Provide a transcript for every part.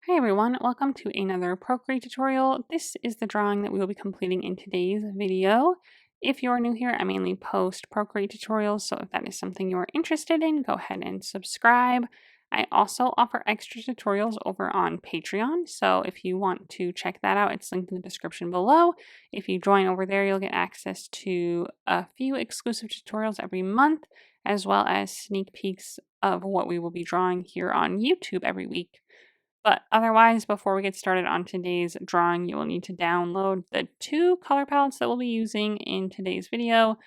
Hi everyone, welcome to another Procreate tutorial. This is the drawing that we will be completing in today's video. If you're new here, I mainly post Procreate tutorials, so if that is something you're interested in, go ahead and subscribe. I also offer extra tutorials over on Patreon, so if you want to check that out, it's linked in the description below. If you join over there, you'll get access to a few exclusive tutorials every month, as well as sneak peeks of what we will be drawing here on YouTube every week. But otherwise, before we get started on today's drawing, you will need to download the two color palettes that we'll be using in today's video.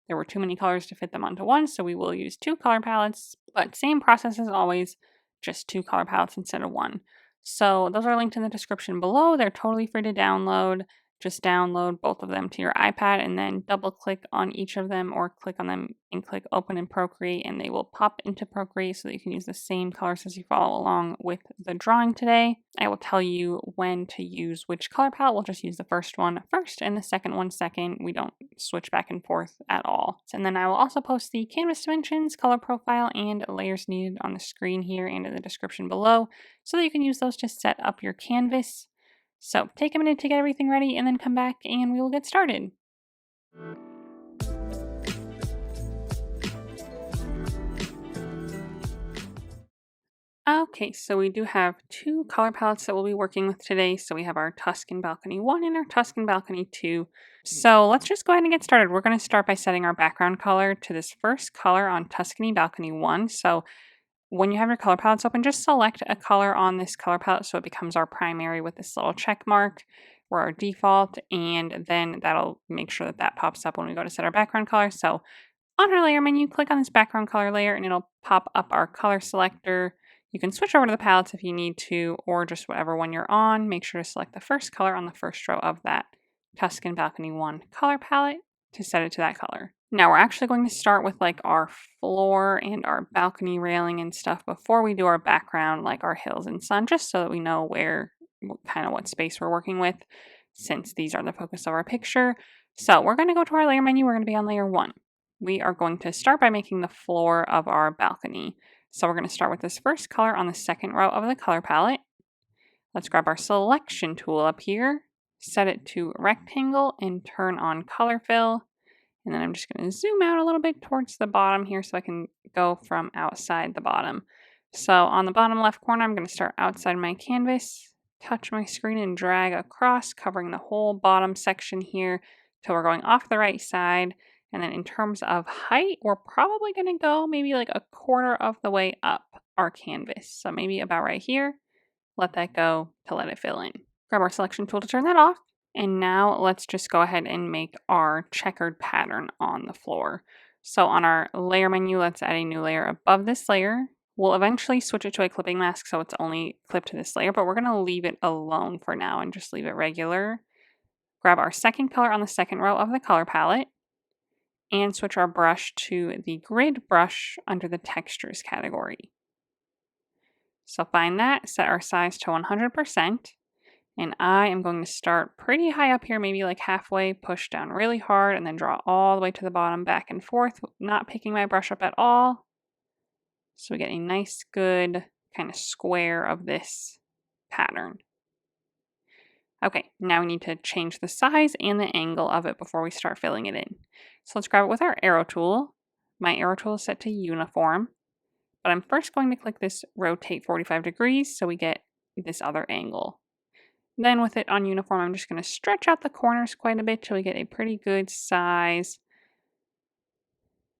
There were too many colors to fit them onto one, so we will use two color palettes, but same process as always, just two color palettes instead of one. So those are linked in the description below. They're totally free to download. Just download both of them to your iPad and then double click on each of them or click on them and click open in Procreate and they will pop into Procreate so that you can use the same colors as you follow along with the drawing today. I will tell you when to use which color palette. We'll just use the first one first and the second one second. We don't switch back and forth at all. And then I will also post the canvas dimensions, color profile, and layers needed on the screen here and in the description below so that you can use those to set up your canvas. So take a minute to get everything ready and then come back and we will get started. Okay, so we do have two color palettes that we'll be working with today. So we have our Tuscan Balcony 1 and our Tuscan Balcony 2. So let's just go ahead and get started. We're going to start by setting our background color to this first color on Tuscany Balcony 1. So when you have your color palettes open, just select a color on this color palette so it becomes our primary with this little check mark or our default, and then that'll make sure that that pops up when we go to set our background color. So on our layer menu, click on this background color layer and it'll pop up our color selector. You can switch over to the palettes if you need to, or just whatever one you're on. Make sure to select the first color on the first row of that Tuscan Balcony 1 color palette to set it to that color. Now we're actually going to start with like our floor and our balcony railing and stuff before we do our background, like our hills and sun, just so that we know what space we're working with, since these are the focus of our picture. So we're going to go to our layer menu. We're going to be on layer 1. We are going to start by making the floor of our balcony. So we're going to start with this first color on the second row of the color palette. Let's grab our selection tool up here, set it to rectangle, and turn on color fill. And then I'm just going to zoom out a little bit towards the bottom here so I can go from outside the bottom. So on the bottom left corner, I'm going to start outside my canvas, touch my screen and drag across, covering the whole bottom section here till we're going off the right side. And then in terms of height, we're probably going to go maybe like a quarter of the way up our canvas. So maybe about right here. Let that go to let it fill in. Grab our selection tool to turn that off. And now let's just go ahead and make our checkered pattern on the floor. So on our layer menu, let's add a new layer above this layer. We'll eventually switch it to a clipping mask so it's only clipped to this layer, but we're going to leave it alone for now and just leave it regular. Grab our second color on the second row of the color palette and switch our brush to the grid brush under the textures category. So find that, set our size to 100%. And I am going to start pretty high up here, maybe like halfway, push down really hard, and then draw all the way to the bottom, back and forth, not picking my brush up at all. So we get a nice, good kind of square of this pattern. Okay, now we need to change the size and the angle of it before we start filling it in. So let's grab it with our arrow tool. My arrow tool is set to uniform, but I'm first going to click this rotate 45 degrees so we get this other angle. Then with it on uniform, I'm just going to stretch out the corners quite a bit till we get a pretty good size.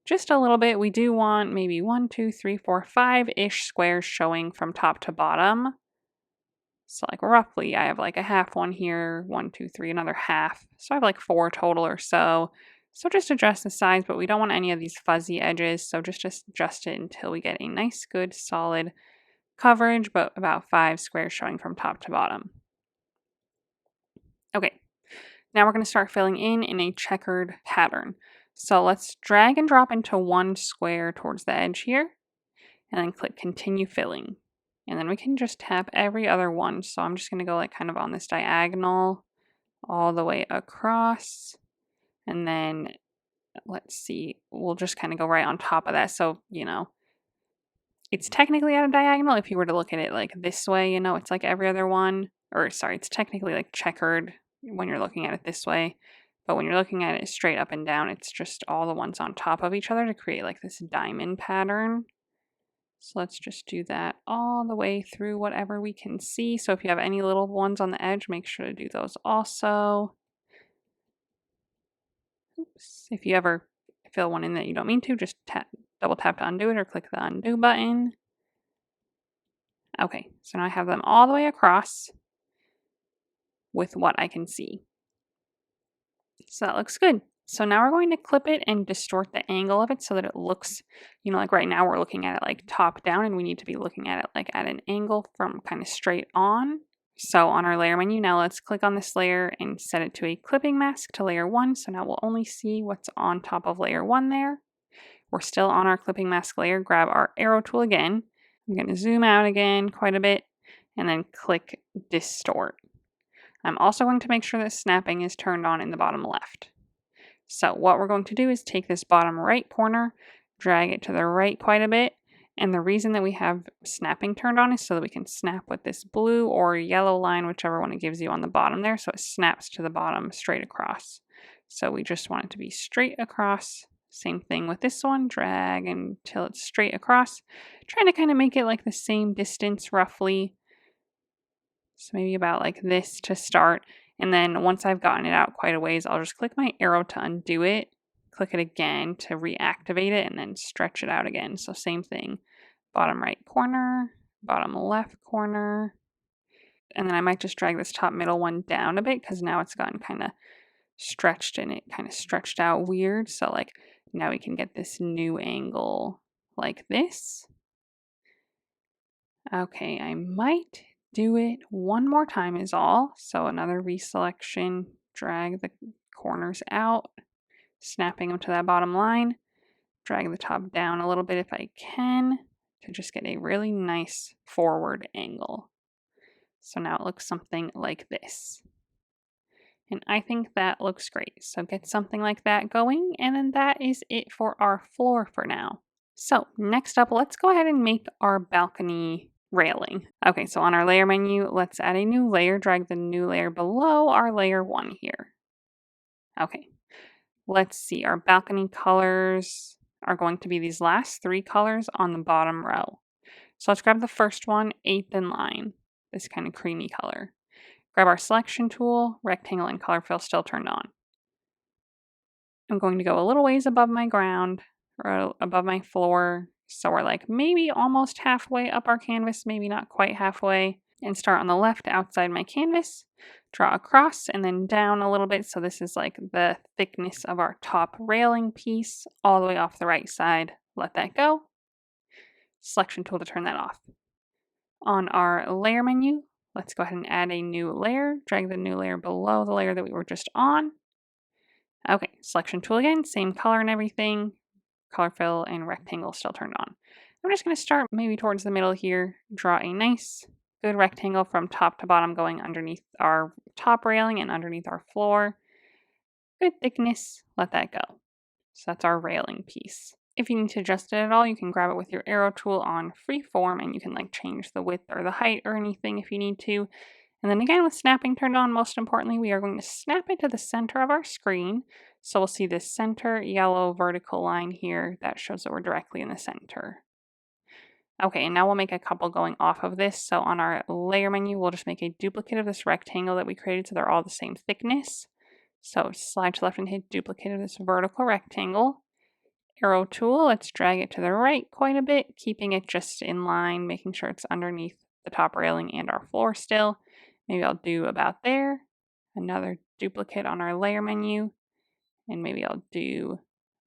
Just a little bit. We do want maybe 1, 2, 3, 4, 5-ish squares showing from top to bottom. So like roughly, I have like a half one here, 1, 2, 3, another half. So I have like 4 total or so. So just adjust the size, but we don't want any of these fuzzy edges. So just adjust it until we get a nice, good, solid coverage, but about 5 squares showing from top to bottom. Okay, now we're going to start filling in a checkered pattern. So let's drag and drop into one square towards the edge here, and then click continue filling. And then we can just tap every other one. So I'm just going to go like kind of on this diagonal all the way across. And then let's see, we'll just kind of go right on top of that. So, It's technically at a diagonal. If you were to look at it like this way, you know, it's like every other one. Or sorry, it's technically like checkered when you're looking at it this way. But when you're looking at it straight up and down, it's just all the ones on top of each other to create like this diamond pattern. So let's just do that all the way through whatever we can see. So if you have any little ones on the edge, make sure to do those also. Oops. If you ever fill one in that you don't mean to, just double tap to undo it or click the undo button. Okay, so now I have them all the way across with what I can see. So that looks good. So now we're going to clip it and distort the angle of it so that it looks, you know, like right now we're looking at it like top down and we need to be looking at it like at an angle from kind of straight on. So on our layer menu now, let's click on this layer and set it to a clipping mask to layer 1. So now we'll only see what's on top of layer 1 there. We're still on our clipping mask layer. Grab our arrow tool again. I'm going to zoom out again quite a bit and then click distort. I'm also going to make sure that snapping is turned on in the bottom left. So what we're going to do is take this bottom right corner, drag it to the right quite a bit. And the reason that we have snapping turned on is so that we can snap with this blue or yellow line, whichever one it gives you on the bottom there. So it snaps to the bottom straight across. So we just want it to be straight across. Same thing with this one, drag until it's straight across. Trying to kind of make it like the same distance roughly. So maybe about like this to start. And then once I've gotten it out quite a ways, I'll just click my arrow to undo it, click it again to reactivate it, and then stretch it out again. So same thing, bottom right corner, bottom left corner. And then I might just drag this top middle one down a bit because now it's gotten kind of stretched and it kind of stretched out weird. So like now we can get this new angle like this. Okay, I might do it one more time is all. So another reselection, drag the corners out, snapping them to that bottom line, drag the top down a little bit if I can to just get a really nice forward angle. So now it looks something like this. And I think that looks great. So get something like that going, and then that is it for our floor for now. So next up, let's go ahead and make our balcony railing. Okay, so on our layer menu, let's add a new layer, drag the new layer below our layer 1 here. Okay, let's see, our balcony colors are going to be these last 3 colors on the bottom row. So let's grab the first one, 8th in line, this kind of creamy color. Grab our selection tool, rectangle and color fill still turned on. I'm going to go a little ways above my ground, or above my floor, so we're like maybe almost halfway up our canvas, maybe not quite halfway, and start on the left outside my canvas, draw across and then down a little bit. So this is like the thickness of our top railing piece all the way off the right side. Let that go. Selection tool to turn that off. On our layer menu, let's go ahead and add a new layer, drag the new layer below the layer that we were just on. Okay, selection tool again, same color and everything, color fill and rectangle still turned on. I'm just going to start maybe towards the middle here, draw a nice good rectangle from top to bottom going underneath our top railing and underneath our floor. Good thickness, let that go. So that's our railing piece. If you need to adjust it at all, you can grab it with your arrow tool on freeform and you can like change the width or the height or anything if you need to. And then again, with snapping turned on, most importantly, we are going to snap it to the center of our screen. So we'll see this center yellow vertical line here that shows that we're directly in the center. Okay, and now we'll make a couple going off of this. So on our layer menu, we'll just make a duplicate of this rectangle that we created so they're all the same thickness. So slide to left and hit duplicate of this vertical rectangle. Arrow tool, let's drag it to the right quite a bit, keeping it just in line, making sure it's underneath the top railing and our floor still. Maybe I'll do about there. Another duplicate on our layer menu. And maybe I'll do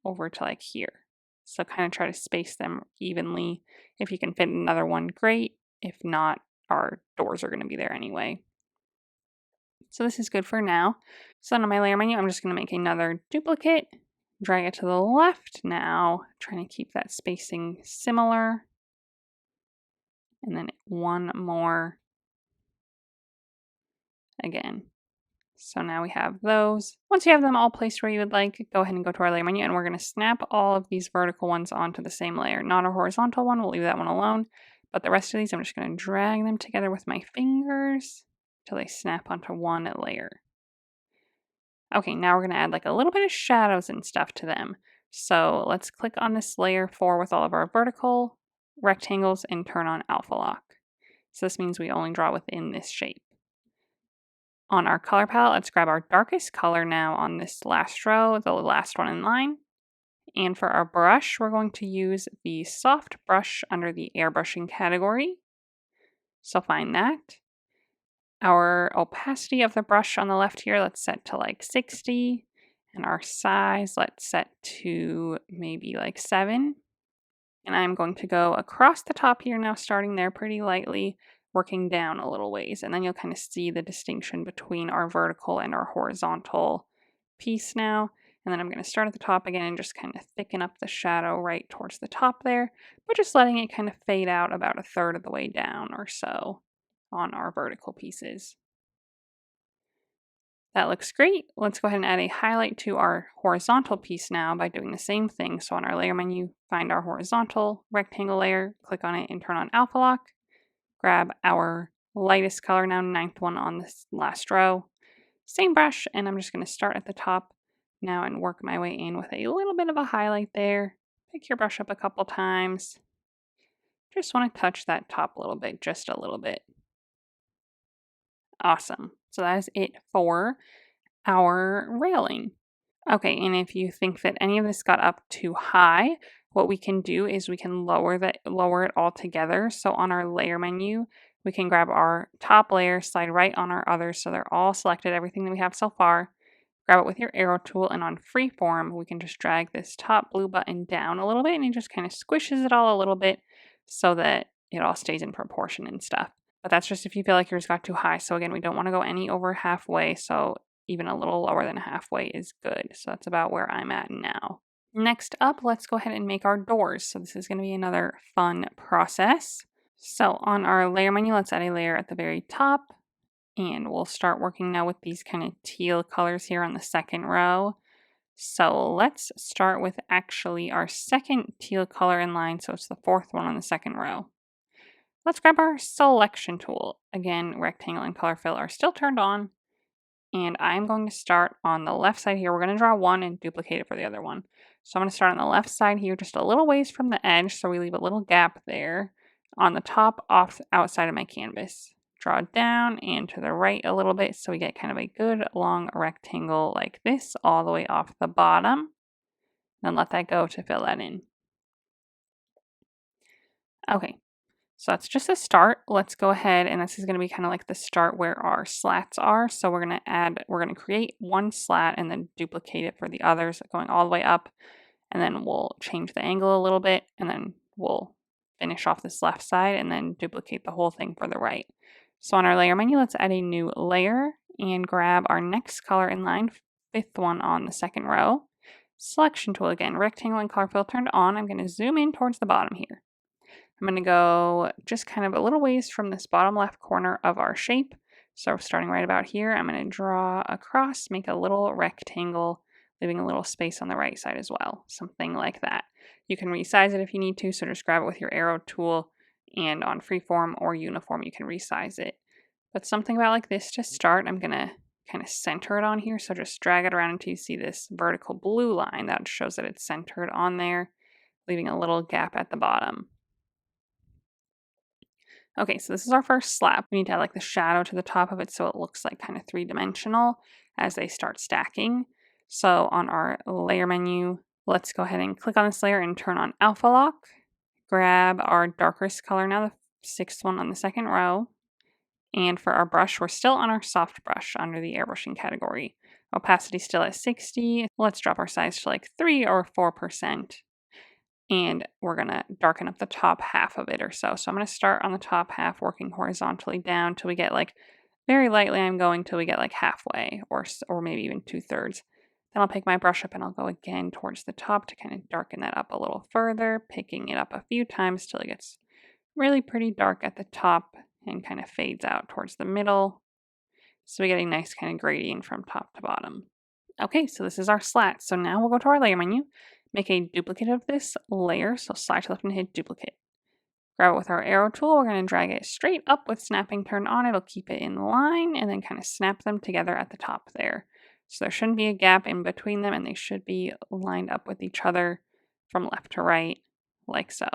over to like here. So kind of try to space them evenly. If you can fit another one, great. If not, our doors are going to be there anyway. So this is good for now. So on my layer menu, I'm just going to make another duplicate. Drag it to the left now, trying to keep that spacing similar. And then one more again. So now we have those. Once you have them all placed where you would like, go ahead and go to our layer menu, and we're going to snap all of these vertical ones onto the same layer. Not our horizontal one, we'll leave that one alone. But the rest of these, I'm just going to drag them together with my fingers until they snap onto one layer. Okay, now we're going to add like a little bit of shadows and stuff to them. So let's click on this layer 4 with all of our vertical rectangles and turn on alpha lock. So this means we only draw within this shape. On our color palette, let's grab our darkest color now on this last row, the last one in line. And for our brush, we're going to use the soft brush under the airbrushing category. So find that. Our opacity of the brush on the left here, let's set to like 60. And our size, let's set to maybe like 7. And I'm going to go across the top here now, starting there pretty lightly, working down a little ways. And then you'll kind of see the distinction between our vertical and our horizontal piece now. And then I'm going to start at the top again and just kind of thicken up the shadow right towards the top there, but just letting it kind of fade out about a third of the way down or so on our vertical pieces. That looks great. Let's go ahead and add a highlight to our horizontal piece now by doing the same thing. So on our layer menu, find our horizontal rectangle layer, click on it and turn on alpha lock. Grab our lightest color now, 9th one on this last row. Same brush, and I'm just going to start at the top now and work my way in with a little bit of a highlight there. Pick your brush up a couple times. Just want to touch that top a little bit, just a little bit. Awesome. So that is it for our railing. Okay, and if you think that any of this got up too high, what we can do is we can lower it all together. So on our layer menu, we can grab our top layer, slide right on our others so they're all selected, everything that we have so far. Grab it with your arrow tool, and on freeform, we can just drag this top blue button down a little bit, and it just kind of squishes it all a little bit so that it all stays in proportion and stuff. But that's just if you feel like yours got too high. So again, we don't want to go any over halfway, so even a little lower than halfway is good. So that's about where I'm at now. Next up, let's go ahead and make our doors. So this is going to be another fun process. So on our layer menu, let's add a layer at the very top. And we'll start working now with these kind of teal colors here on the second row. So let's start with actually our second teal color in line. So it's the 4th one on the second row. Let's grab our selection tool. Again, rectangle and color fill are still turned on. And I'm going to start on the left side here. We're going to draw one and duplicate it for the other one. So I'm going to start on the left side here, just a little ways from the edge. So we leave a little gap there on the top outside of my canvas. Draw it down and to the right a little bit so we get kind of a good long rectangle like this all the way off the bottom. And let that go to fill that in. Okay, so that's just a start. Let's go ahead, and this is going to be kind of like the start where our slats are. So we're going to create one slat and then duplicate it for the others going all the way up. And then we'll change the angle a little bit, and then we'll finish off this left side and then duplicate the whole thing for the right. So on our layer menu, let's add a new layer and grab our next color in line, 5th one on the second row. Selection tool again, rectangle and color fill turned on. I'm going to zoom in towards the bottom here. I'm going to go just kind of a little ways from this bottom left corner of our shape. So starting right about here, I'm going to draw across, make a little rectangle, leaving a little space on the right side as well. Something like that. You can resize it if you need to, so just grab it with your arrow tool, and on freeform or uniform you can resize it. But something about like this to start, I'm going to kind of center it on here, so just drag it around until you see this vertical blue line. That shows that it's centered on there, leaving a little gap at the bottom. Okay, so this is our first slab. We need to add like the shadow to the top of it so it looks like kind of three-dimensional as they start stacking. So on our layer menu, let's go ahead and click on this layer and turn on alpha lock. Grab our darkest color now, the 6th one on the second row. And for our brush, we're still on our soft brush under the airbrushing category. Opacity still at 60. Let's drop our size to like 3 or 4%. And we're going to darken up the top half of it or so. So I'm going to start on the top half, working horizontally down till we get like, very lightly I'm going till we get like halfway or maybe even 2/3. Then I'll pick my brush up and I'll go again towards the top to kind of darken that up a little further, picking it up a few times till it gets really pretty dark at the top and kind of fades out towards the middle. So we get a nice kind of gradient from top to bottom. Okay, so this is our slat. So now we'll go to our layer menu, make a duplicate of this layer. So slide to the left and hit duplicate. Grab it with our arrow tool. We're going to drag it straight up with snapping turned on. It'll keep it in line and then kind of snap them together at the top there. So there shouldn't be a gap in between them and they should be lined up with each other from left to right, like so.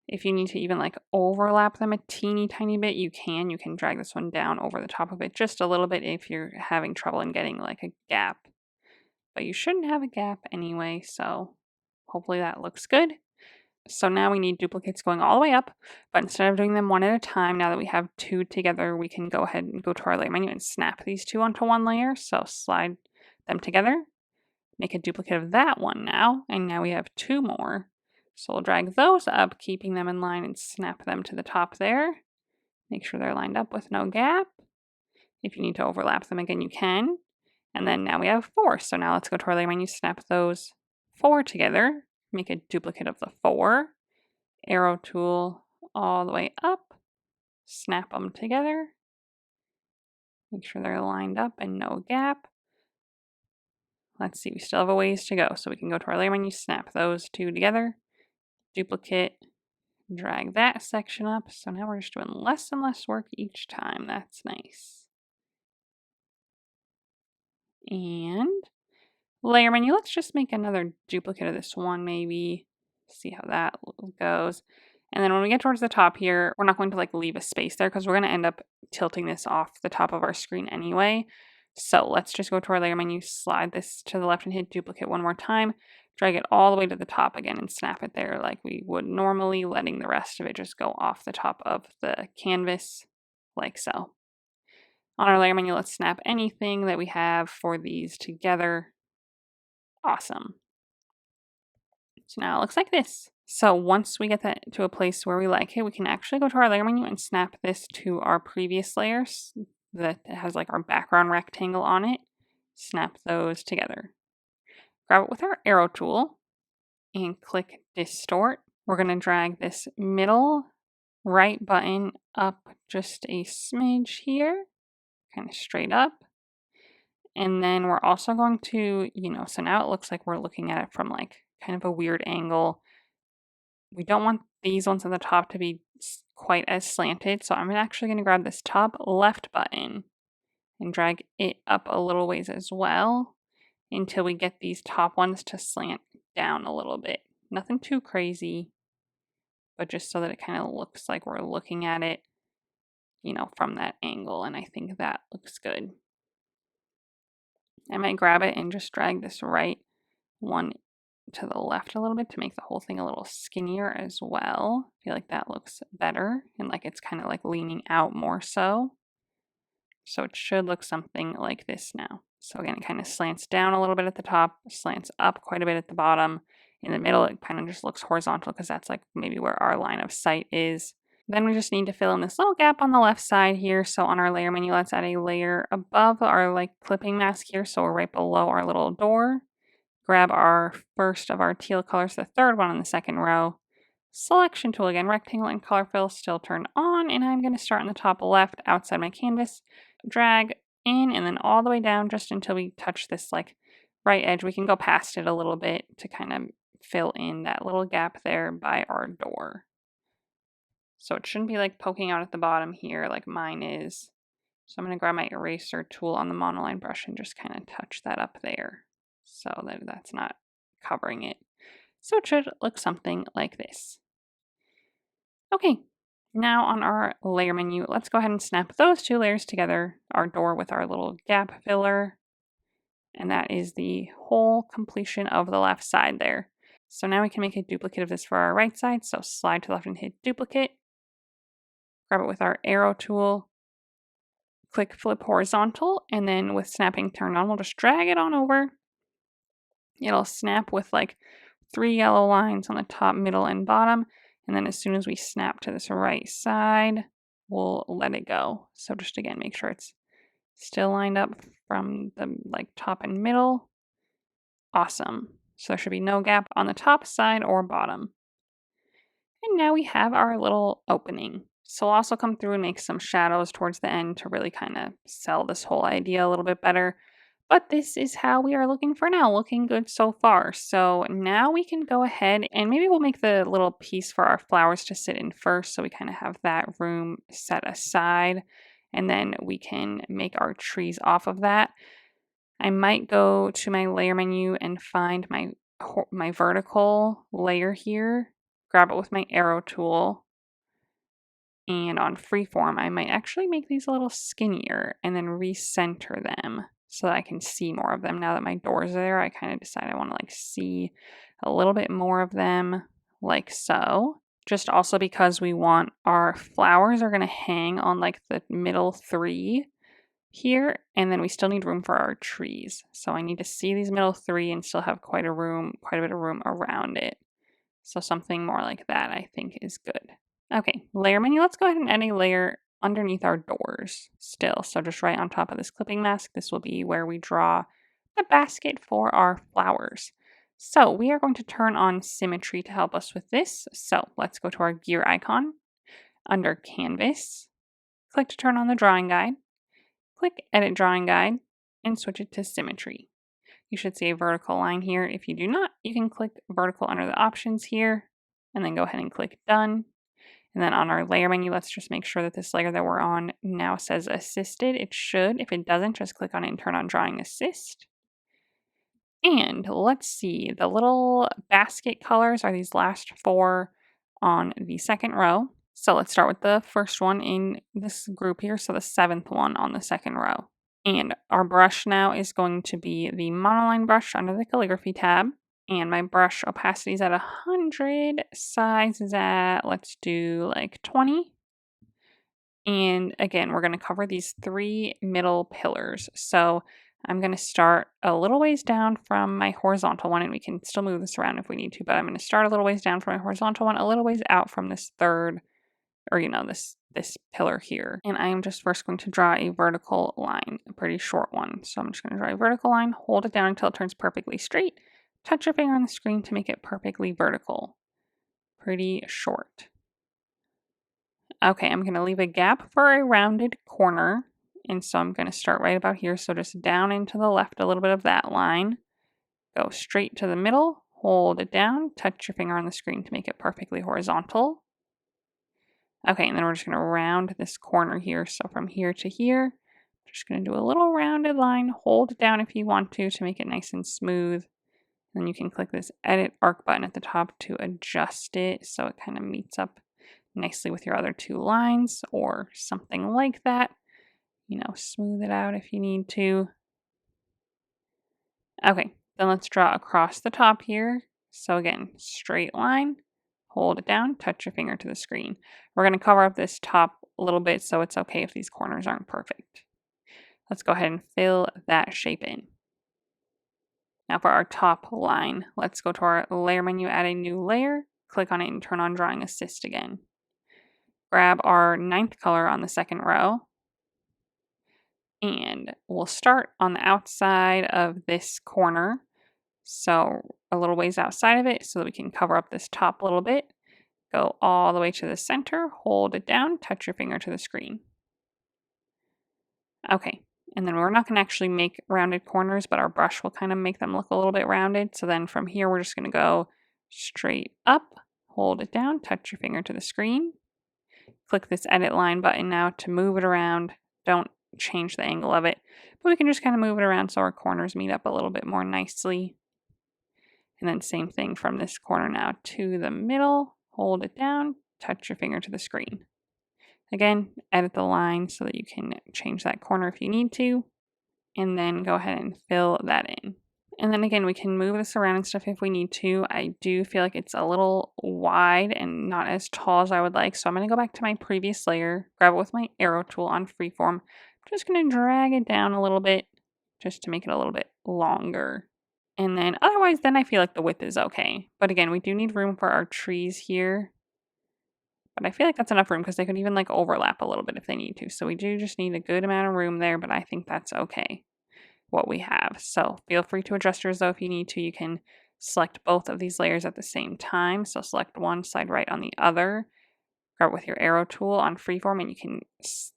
If you need to even like overlap them a teeny tiny bit, you can. You can drag this one down over the top of it just a little bit if you're having trouble in getting like a gap. But you shouldn't have a gap anyway, so hopefully that looks good. So now we need duplicates going all the way up, but instead of doing them one at a time, now that we have two together, we can go ahead and go to our layer menu and snap these two onto one layer. So slide them together, make a duplicate of that one now, and now we have two more. So we'll drag those up, keeping them in line and snap them to the top there. Make sure they're lined up with no gap. If you need to overlap them again, you can. And then now we have four. So now let's go to our layer menu, snap those four together, make a duplicate of the four, arrow tool all the way up, snap them together, make sure they're lined up and no gap. Let's see, we still have a ways to go. So we can go to our layer menu, snap those two together, duplicate, drag that section up. So now we're just doing less and less work each time. That's nice. And layer menu, let's just make another duplicate of this one maybe. See how that goes. And then when we get towards the top here, we're not going to like leave a space there because we're going to end up tilting this off the top of our screen anyway. So let's just go to our layer menu, slide this to the left and hit duplicate one more time, drag it all the way to the top again and snap it there like we would normally, letting the rest of it just go off the top of the canvas like so. On our layer menu, let's snap anything that we have for these together. Awesome. So now it looks like this. So once we get that to a place where we like it, we can actually go to our layer menu and snap this to our previous layers that has like our background rectangle on it. Snap those together. Grab it with our arrow tool and click distort. We're going to drag this middle right button up just a smidge here, kind of straight up. And then we're also going to, so now it looks like we're looking at it from like kind of a weird angle. We don't want these ones at the top to be quite as slanted. So I'm actually going to grab this top left button and drag it up a little ways as well until we get these top ones to slant down a little bit. Nothing too crazy, but just so that it kind of looks like we're looking at it, from that angle. And I think that looks good. I might grab it and just drag this right one to the left a little bit to make the whole thing a little skinnier as well. I feel like that looks better and like it's kind of like leaning out more so. So it should look something like this now. So again, it kind of slants down a little bit at the top, slants up quite a bit at the bottom. In the middle, it kind of just looks horizontal because that's like maybe where our line of sight is. Then we just need to fill in this little gap on the left side here. So on our layer menu, let's add a layer above our like clipping mask here. So we're right below our little door. Grab our first of our teal colors, the third one on the second row. Selection tool again, rectangle and color fill still turned on. And I'm going to start on the top left outside my canvas. Drag in and then all the way down just until we touch this like right edge. We can go past it a little bit to kind of fill in that little gap there by our door. So it shouldn't be like poking out at the bottom here like mine is. So I'm going to grab my eraser tool on the monoline brush and just kind of touch that up there so that that's not covering it. So it should look something like this. Okay, now on our layer menu, let's go ahead and snap those two layers together, our door with our little gap filler. And that is the whole completion of the left side there. So now we can make a duplicate of this for our right side. So slide to the left and hit duplicate. Grab it with our arrow tool, click flip horizontal, and then with snapping turned on, we'll just drag it on over. It'll snap with like 3 yellow lines on the top, middle, and bottom. And then as soon as we snap to this right side, we'll let it go. So just again, make sure it's still lined up from the like top and middle. Awesome. So there should be no gap on the top side or bottom. And now we have our little opening. So I'll also come through and make some shadows towards the end to really kind of sell this whole idea a little bit better. But this is how we are looking for now, looking good so far. So now we can go ahead and maybe we'll make the little piece for our flowers to sit in first, so we kind of have that room set aside, and then we can make our trees off of that. I might go to my layer menu and find my vertical layer here, grab it with my arrow tool, and on freeform, I might actually make these a little skinnier and then recenter them so that I can see more of them. Now that my doors are there, I kind of decide I want to like see a little bit more of them like so. Just also because we want our flowers are going to hang on like the middle three here, and then we still need room for our trees. So I need to see these middle three and still have quite a bit of room around it. So something more like that I think is good. Okay, layer menu, let's go ahead and add a layer underneath our doors still. So just right on top of this clipping mask, this will be where we draw the basket for our flowers. So we are going to turn on Symmetry to help us with this. So let's go to our gear icon under Canvas, click to turn on the drawing guide, click Edit Drawing Guide, and switch it to Symmetry. You should see a vertical line here. If you do not, you can click vertical under the options here, and then go ahead and click Done. And then on our layer menu, let's just make sure that this layer that we're on now says Assisted. It should. If it doesn't, just click on it and turn on Drawing Assist. And let's see, the little basket colors are these last four on the second row. So let's start with the first one in this group here, so the seventh one on the second row. And our brush now is going to be the monoline brush under the calligraphy tab. And my brush opacity is at 100, size is at, let's do like 20. And again, we're going to cover these three middle pillars. So I'm going to start a little ways down from my horizontal one, and we can still move this around if we need to, but I'm going to start a little ways down from my horizontal one, a little ways out from this third, or this pillar here. And I am just first going to draw a vertical line, a pretty short one. So I'm just going to draw a vertical line, hold it down until it turns perfectly straight, touch your finger on the screen to make it perfectly vertical. Pretty short. Okay, I'm going to leave a gap for a rounded corner. And so I'm going to start right about here. So just down and to the left, a little bit of that line. Go straight to the middle, hold it down, touch your finger on the screen to make it perfectly horizontal. Okay, and then we're just going to round this corner here. So from here to here, just going to do a little rounded line. Hold it down if you want to make it nice and smooth. And then you can click this Edit Arc button at the top to adjust it so it kind of meets up nicely with your other two lines or something like that. You know, smooth it out if you need to. Okay, then let's draw across the top here. So again, straight line. Hold it down, touch your finger to the screen. We're going to cover up this top a little bit, so it's okay if these corners aren't perfect. Let's go ahead and fill that shape in. Now for our top line, let's go to our layer menu, add a new layer, click on it and turn on Drawing Assist again. Grab our 9th color on the second row, and we'll start on the outside of this corner. So a little ways outside of it so that we can cover up this top a little bit. Go all the way to the center, hold it down, touch your finger to the screen. Okay, and then we're not going to actually make rounded corners, but our brush will kind of make them look a little bit rounded. So then from here, we're just going to go straight up, hold it down, touch your finger to the screen. Click this Edit Line button now to move it around. Don't change the angle of it, but we can just kind of move it around so our corners meet up a little bit more nicely. And then same thing from this corner now to the middle, hold it down, touch your finger to the screen. Again, edit the line so that you can change that corner if you need to, and then go ahead and fill that in. And then again, we can move this around and stuff if we need to. I do feel like it's a little wide and not as tall as I would like, so I'm going to go back to my previous layer, grab it with my arrow tool on freeform. I'm just going to drag it down a little bit just to make it a little bit longer. And then otherwise, then I feel like the width is okay. But again, we do need room for our trees here. But I feel like that's enough room because they could even like overlap a little bit if they need to. So we do just need a good amount of room there, but I think that's okay what we have. So feel free to adjust yours though if you need to. You can select both of these layers at the same time. So select one, slide right on the other. grab it with your arrow tool on freeform and you can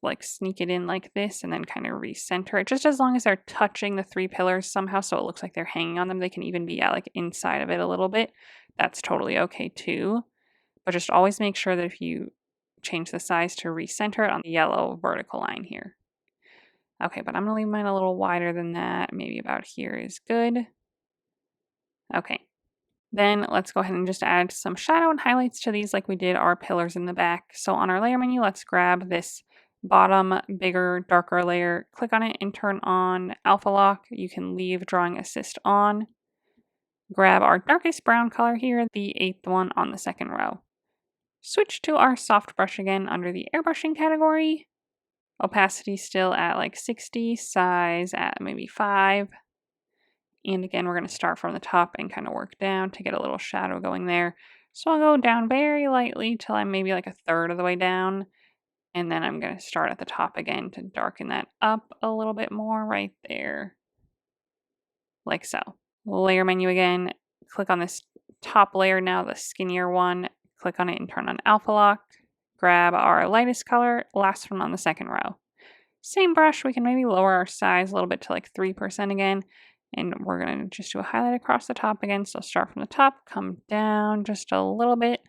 like sneak it in like this and then kind of recenter it, just as long as they're touching the 3 pillars somehow so it looks like they're hanging on them. They can even be like inside of it a little bit. That's totally okay too. But just always make sure that if you change the size to recenter it on the yellow vertical line here. Okay, but I'm going to leave mine a little wider than that. Maybe about here is good. Okay. Then let's go ahead and just add some shadow and highlights to these like we did our pillars in the back. So on our layer menu, let's grab this bottom, bigger, darker layer, click on it and turn on Alpha Lock. You can leave Drawing Assist on. Grab our darkest brown color here, the 8th one on the 2nd row. Switch to our soft brush again under the airbrushing category. Opacity still at like 60, size at maybe 5. And again, we're going to start from the top and kind of work down to get a little shadow going there. So I'll go down very lightly till I'm maybe like 1/3 of the way down. And then I'm going to start at the top again to darken that up a little bit more right there. Like so. Layer menu again. Click on this top layer now, the skinnier one. Click on it and turn on Alpha Lock. Grab our lightest color, last one on the 2nd row. Same brush, we can maybe lower our size a little bit to like 3% again. And we're going to just do a highlight across the top again. So start from the top, come down just a little bit,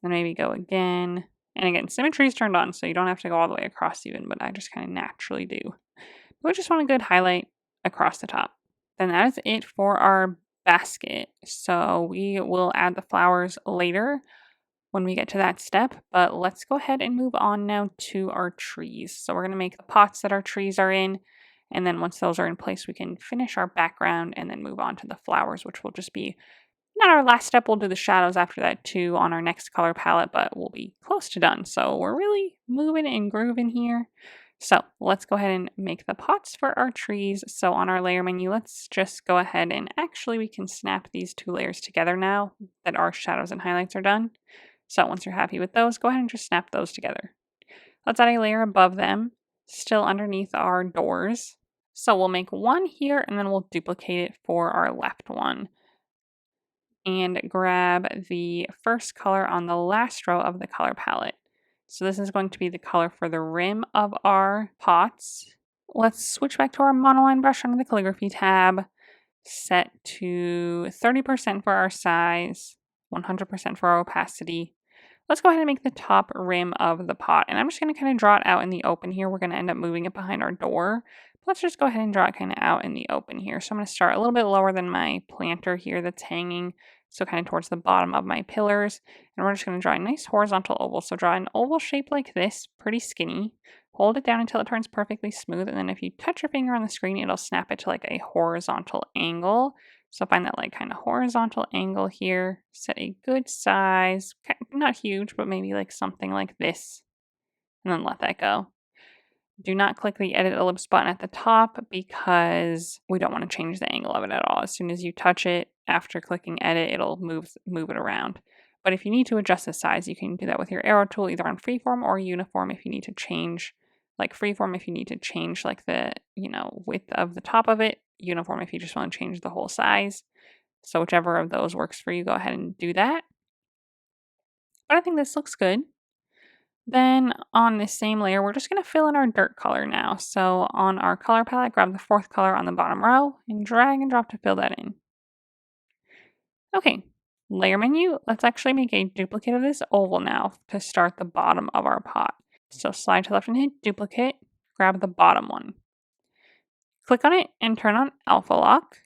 then maybe go again. And again, symmetry is turned on, so you don't have to go all the way across even, but I just kind of naturally do. We just want a good highlight across the top. Then that is it for our basket. So we will add the flowers later when we get to that step, but let's go ahead and move on now to our trees. So we're going to make the pots that our trees are in. And then once those are in place, we can finish our background and then move on to the flowers, which will just be not our last step. We'll do the shadows after that too on our next color palette, but we'll be close to done. So we're really moving and grooving here. So let's go ahead and make the pots for our trees. So on our layer menu, let's just go ahead and actually we can snap these 2 layers together now that our shadows and highlights are done. So once you're happy with those, go ahead and just snap those together. Let's add a layer above them, still underneath our doors. So we'll make one here and then we'll duplicate it for our left one. And grab the first color on the last row of the color palette. So this is going to be the color for the rim of our pots. Let's switch back to our monoline brush under the calligraphy tab. Set to 30% for our size, 100% for our opacity. Let's go ahead and make the top rim of the pot. And I'm just going to kind of draw it out in the open here. We're going to end up moving it behind our door. Let's just go ahead and draw it kind of out in the open here. So I'm going to start a little bit lower than my planter here that's hanging. So kind of towards the bottom of my pillars. And we're just going to draw a nice horizontal oval. So draw an oval shape like this, pretty skinny. Hold it down until it turns perfectly smooth. And then if you touch your finger on the screen, it'll snap it to like a horizontal angle. So find that like kind of horizontal angle here. Set a good size, not huge, but maybe like something like this. And then let that go. Do not click the edit ellipse button at the top because we don't want to change the angle of it at all. As soon as you touch it, after clicking edit, it'll move it around. But if you need to adjust the size, you can do that with your arrow tool, either on freeform or uniform if you need to change, like freeform if you need to change like the, width of the top of it, uniform if you just want to change the whole size. So whichever of those works for you, go ahead and do that. But I think this looks good. Then on this same layer, we're just going to fill in our dirt color now. So on our color palette, grab the 4th color on the bottom row and drag and drop to fill that in. Okay, layer menu. Let's actually make a duplicate of this oval now to start the bottom of our pot. So slide to left and hit duplicate, grab the bottom one. Click on it and turn on Alpha Lock.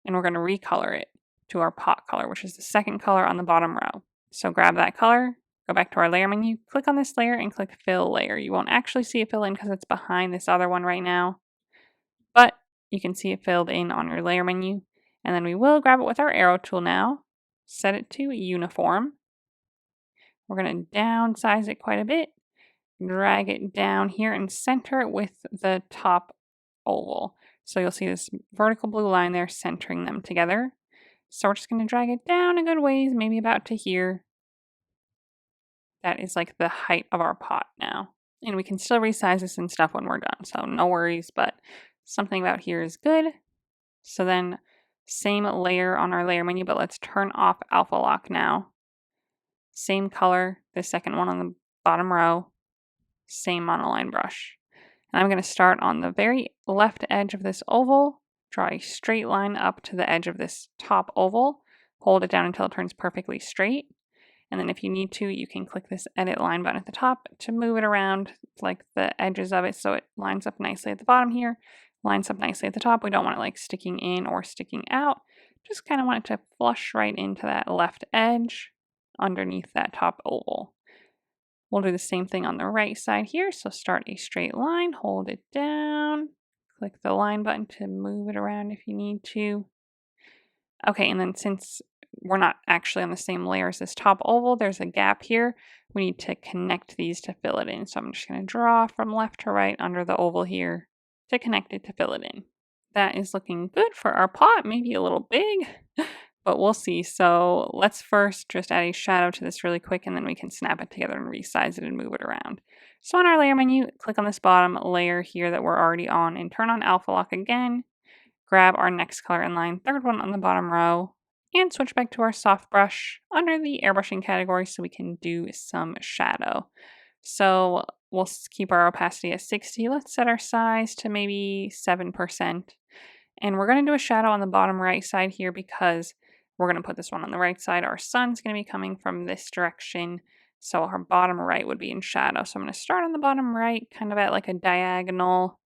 And we're going to recolor it to our pot color, which is the 2nd color on the bottom row. So grab that color. Go back to our layer menu, click on this layer and click fill layer. You won't actually see it fill in because it's behind this other one right now, but you can see it filled in on your layer menu. And then we will grab it with our arrow tool now, set it to uniform. We're going to downsize it quite a bit, drag it down here and center it with the top oval. So you'll see this vertical blue line there centering them together. So we're just going to drag it down a good ways, maybe about to here. That is like the height of our pot now. And we can still resize this and stuff when we're done. So no worries, but something about here is good. So then same layer on our layer menu, but let's turn off Alpha Lock now. Same color, the second one on the bottom row, same monoline brush. And I'm going to start on the very left edge of this oval, draw a straight line up to the edge of this top oval, hold it down until it turns perfectly straight. And then if you need to, you can click this edit line button at the top to move it around like the edges of it so it lines up nicely at the bottom here, lines up nicely at the top. We don't want it like sticking in or sticking out. Just kind of want it to flush right into that left edge underneath that top oval. We'll do the same thing on the right side here. So start a straight line, hold it down, click the line button to move it around if you need to. Okay, and then since we're not actually on the same layer as this top oval, there's a gap here. We need to connect these to fill it in. So I'm just going to draw from left to right under the oval here to connect it to fill it in. That is looking good for our pot, maybe a little big, but we'll see. So let's first just add a shadow to this really quick, and then we can snap it together and resize it and move it around. So on our layer menu, click on this bottom layer here that we're already on and turn on alpha lock again. Grab our next color in line, third one on the bottom row, and switch back to our soft brush under the airbrushing category so we can do some shadow. So we'll keep our opacity at 60. Let's set our size to maybe 7%. And we're going to do a shadow on the bottom right side here because we're going to put this one on the right side. Our sun's going to be coming from this direction. So our bottom right would be in shadow. So I'm going to start on the bottom right, kind of at like a diagonal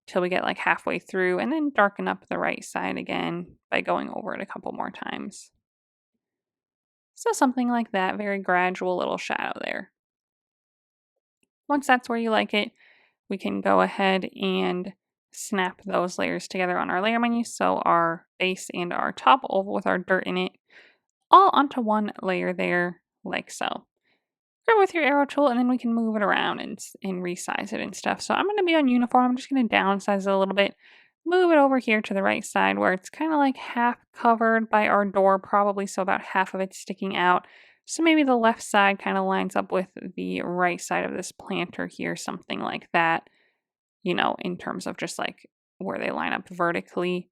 till we get like halfway through, and then darken up the right side again by going over it a couple more times. So something like that, very gradual little shadow there. Once that's where you like it, we can go ahead and snap those layers together on our layer menu. So our base and our top oval with our dirt in it all onto one layer there, like so. Go with your arrow tool and then we can move it around and resize it and stuff. So I'm going to be on uniform. I'm just going to downsize it a little bit. Move it over here to the right side where it's kind of like half covered by our door probably. So about half of it's sticking out. So maybe the left side kind of lines up with the right side of this planter here, something like that, you know, in terms of just like where they line up vertically.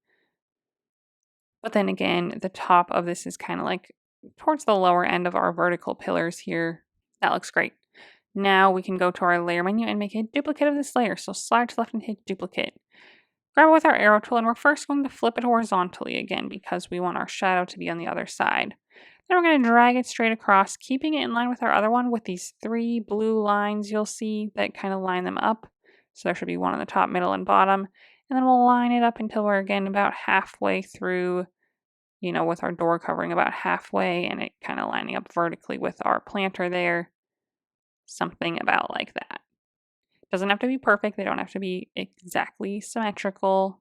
But then again, the top of this is kind of like towards the lower end of our vertical pillars here. That looks great. Now we can go to our layer menu and make a duplicate of this layer. So slide to left and hit duplicate. Grab it with our arrow tool and we're first going to flip it horizontally again because we want our shadow to be on the other side. Then we're going to drag it straight across, keeping it in line with our other one with these 3 blue lines you'll see that kind of line them up. So there should be one on the top, middle, and bottom. And then we'll line it up until we're again about halfway through, you know, with our door covering about halfway and it kind of lining up vertically with our planter there. Something about like that. Doesn't have to be perfect. They don't have to be exactly symmetrical,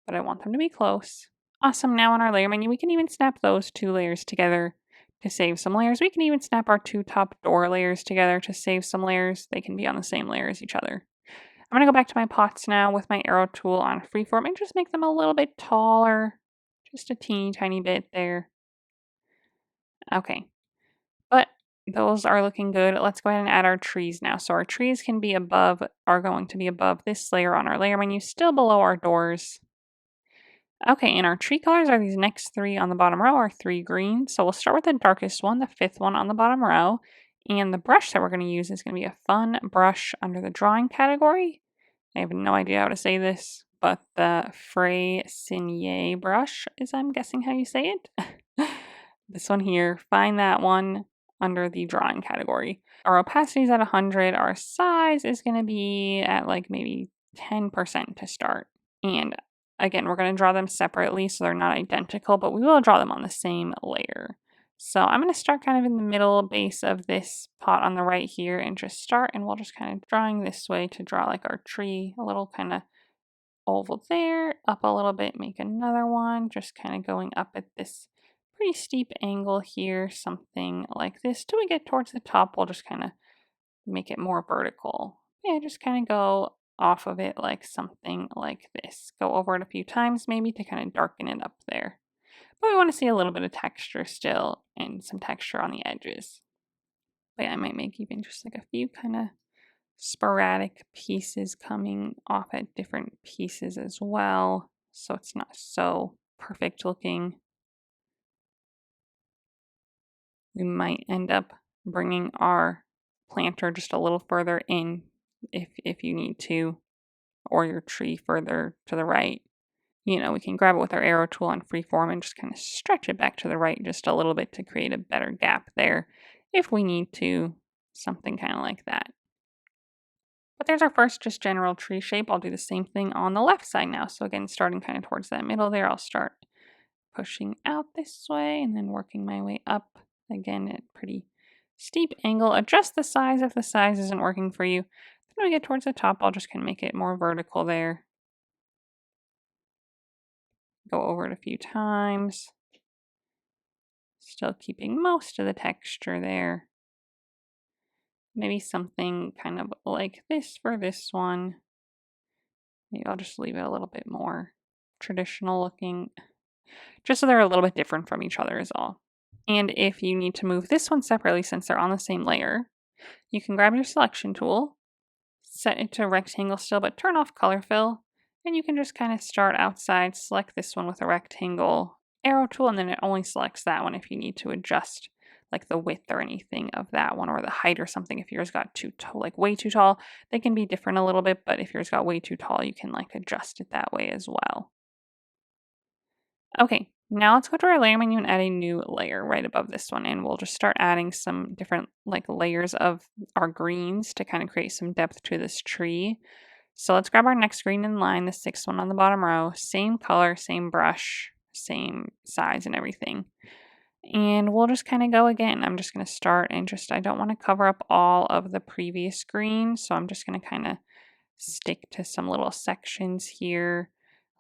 but I want them to be close. Awesome. Now on our layer menu, we can even snap those 2 layers together to save some layers. We can even snap our 2 top door layers together to save some layers. They can be on the same layer as each other. I'm going to go back to my pots now with my arrow tool on freeform and just make them a little bit taller. Just a teeny tiny bit there. Okay. But those are looking good. Let's go ahead and add our trees now. So our trees are going to be above this layer on our layer menu, still below our doors. Okay, and our tree colors are these next 3 on the bottom row are 3 green. So we'll start with the darkest one, the 5th one on the bottom row. And the brush that we're going to use is going to be a fun brush under the drawing category. I have no idea how to say this, but the Freycinet brush is, I'm guessing, how you say it. This one here, find that one under the drawing category. Our opacity is at 100. Our size is going to be at like maybe 10% to start. And again, we're going to draw them separately so they're not identical, but we will draw them on the same layer. So I'm going to start kind of in the middle base of this pot on the right here and just start, and we'll just kind of drawing this way to draw like our tree, a little kind of oval there, up a little bit, make another one, just kind of going up at this pretty steep angle here, something like this. Till we get towards the top, we'll just kind of make it more vertical. Yeah, just kind of go off of it like something like this. Go over it a few times maybe to kind of darken it up there. But we want to see a little bit of texture still and some texture on the edges. But yeah, I might make even just like a few kind of sporadic pieces coming off at different pieces as well, so it's not so perfect looking. We might end up bringing our planter just a little further in if you need to, or your tree further to the right. You know, we can grab it with our arrow tool on freeform and just kind of stretch it back to the right just a little bit to create a better gap there if we need to, something kind of like that. But there's our first just general tree shape. I'll do the same thing on the left side now. So again, starting kind of towards that middle there, I'll start pushing out this way and then working my way up again at pretty steep angle. Adjust the size if the size isn't working for you. Then when we get towards the top, I'll just kind of make it more vertical there. Go over it a few times. Still keeping most of the texture there. Maybe something kind of like this for this one. Maybe I'll just leave it a little bit more traditional looking, just so they're a little bit different from each other is all. And if you need to move this one separately since they're on the same layer, you can grab your selection tool, set it to rectangle still, but turn off color fill, and you can just kind of start outside, select this one with a rectangle arrow tool, and then it only selects that one if you need to adjust like the width or anything of that one, or the height or something. If yours got like way too tall, they can be different a little bit, but if yours got way too tall, you can like adjust it that way as well. Okay, now let's go to our layer menu and add a new layer right above this one, and we'll just start adding some different like layers of our greens to kind of create some depth to this tree. So let's grab our next green in line, the sixth one on the bottom row, same color, same brush, same size and everything. And we'll just kind of go again. I'm just going to start and I don't want to cover up all of the previous green, so I'm just going to kind of stick to some little sections here